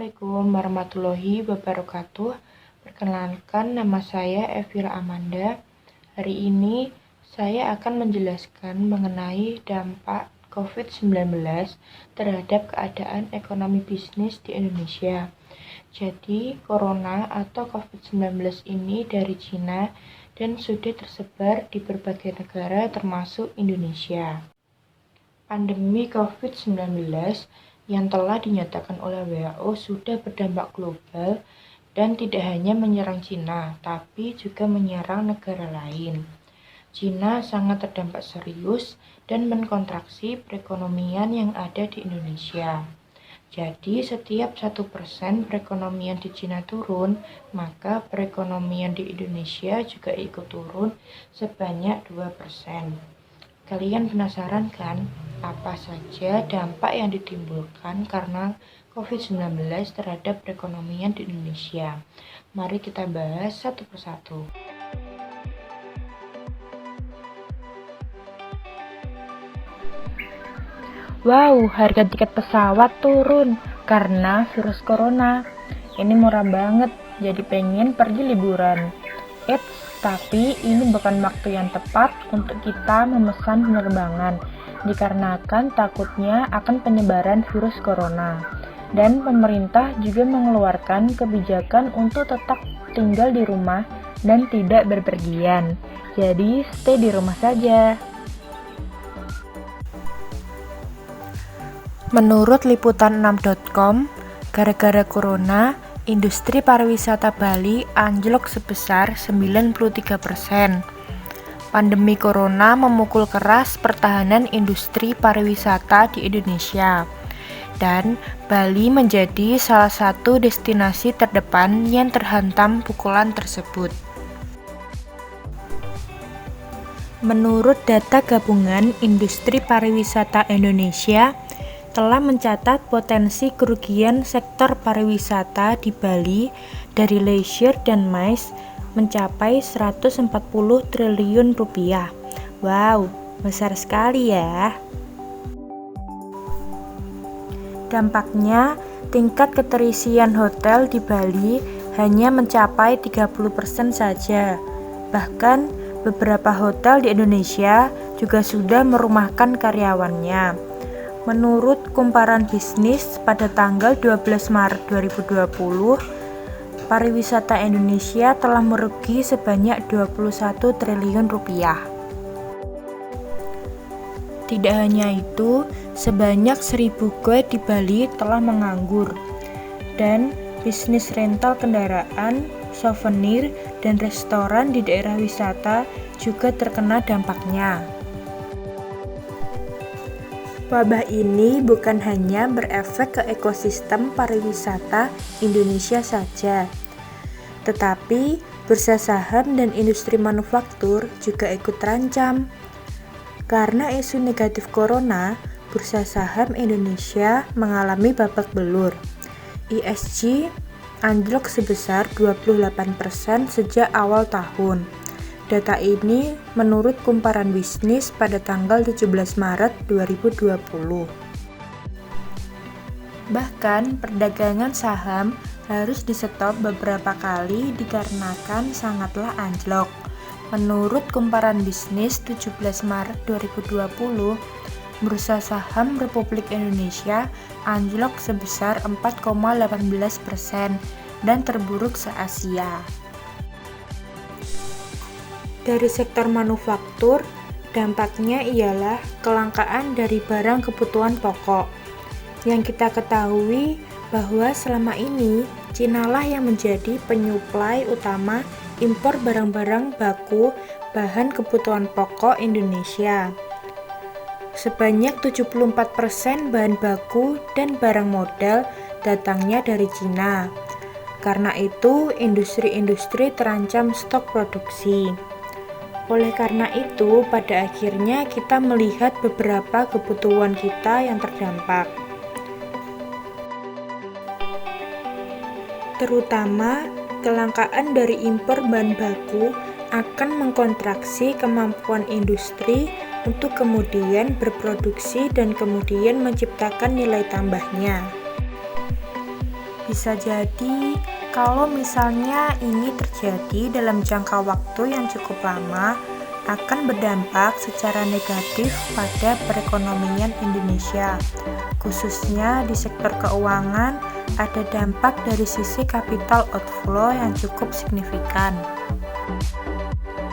Assalamualaikum warahmatullahi wabarakatuh. Perkenalkan, nama saya Evira Amanda. Hari ini saya akan menjelaskan mengenai dampak COVID-19 terhadap keadaan ekonomi bisnis di Indonesia. Jadi, Corona atau COVID-19 ini dari Cina dan sudah tersebar di berbagai negara termasuk Indonesia. Pandemi COVID-19 yang telah dinyatakan oleh WHO sudah berdampak global dan tidak hanya menyerang Cina, tapi juga menyerang negara lain. Cina sangat terdampak serius dan mengkontraksi perekonomian yang ada di Indonesia. Jadi, setiap 1% perekonomian di Cina turun, maka perekonomian di Indonesia juga ikut turun sebanyak 2%. Kalian penasaran kan, apa saja dampak yang ditimbulkan karena COVID-19 terhadap perekonomian di Indonesia? Mari kita bahas satu persatu. Wow, harga tiket pesawat turun karena virus corona. Ini murah banget, jadi pengen pergi liburan. Tapi ini bukan waktu yang tepat untuk kita memesan penerbangan, dikarenakan takutnya akan penyebaran virus corona. Dan pemerintah juga mengeluarkan kebijakan untuk tetap tinggal di rumah dan tidak berpergian. Jadi stay di rumah saja. Menurut liputan6.com, gara-gara corona, industri pariwisata Bali anjlok sebesar 93%. Pandemi corona memukul keras pertahanan industri pariwisata di Indonesia. Dan Bali menjadi salah satu destinasi terdepan yang terhantam pukulan tersebut. Menurut data gabungan Industri Pariwisata Indonesia, telah mencatat potensi kerugian sektor pariwisata di Bali dari leisure dan MICE mencapai 140 triliun rupiah. Wow, besar sekali ya. Dampaknya, tingkat keterisian hotel di Bali hanya mencapai 30% saja. Bahkan, beberapa hotel di Indonesia juga sudah merumahkan karyawannya. Menurut Kumparan Bisnis pada tanggal 12 Maret 2020, pariwisata Indonesia telah merugi sebanyak 21 triliun rupiah. Tidak hanya itu, sebanyak 1.000 guide di Bali telah menganggur. Dan bisnis rental kendaraan, souvenir, dan restoran di daerah wisata juga terkena dampaknya. Wabah ini bukan hanya berefek ke ekosistem pariwisata Indonesia saja, tetapi bursa saham dan industri manufaktur juga ikut terancam. Karena isu negatif corona, bursa saham Indonesia mengalami babak belur. ISG anjlok sebesar 28% sejak awal tahun. Data ini menurut Kumparan Bisnis pada tanggal 17 Maret 2020. Bahkan perdagangan saham harus di-stop beberapa kali dikarenakan sangatlah anjlok. Menurut Kumparan Bisnis 17 Maret 2020, bursa saham Republik Indonesia anjlok sebesar 4,18% dan terburuk se-Asia. Dari sektor manufaktur, dampaknya ialah kelangkaan dari barang kebutuhan pokok. Yang kita ketahui bahwa selama ini Cina lah yang menjadi penyuplai utama impor barang-barang baku bahan kebutuhan pokok Indonesia. Sebanyak 74% bahan baku dan barang modal datangnya dari Cina. Karena itu, industri-industri terancam stok produksi. Oleh karena itu, pada akhirnya kita melihat beberapa kebutuhan kita yang terdampak. Terutama, kelangkaan dari impor bahan baku akan mengkontraksi kemampuan industri untuk kemudian berproduksi dan kemudian menciptakan nilai tambahnya. Bisa jadi kalau misalnya ini terjadi dalam jangka waktu yang cukup lama, akan berdampak secara negatif pada perekonomian Indonesia. Khususnya di sektor keuangan, ada dampak dari sisi capital outflow yang cukup signifikan.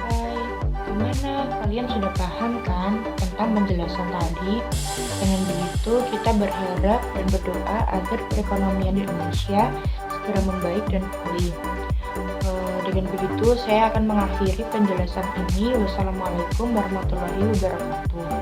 Hai, gimana? Kalian sudah paham kan tentang penjelasan tadi? Dengan begitu, kita berharap dan berdoa agar perekonomian di Indonesia segera membaik dan pulih. Dengan begitu, saya akan mengakhiri penjelasan ini. Wassalamualaikum warahmatullahi wabarakatuh.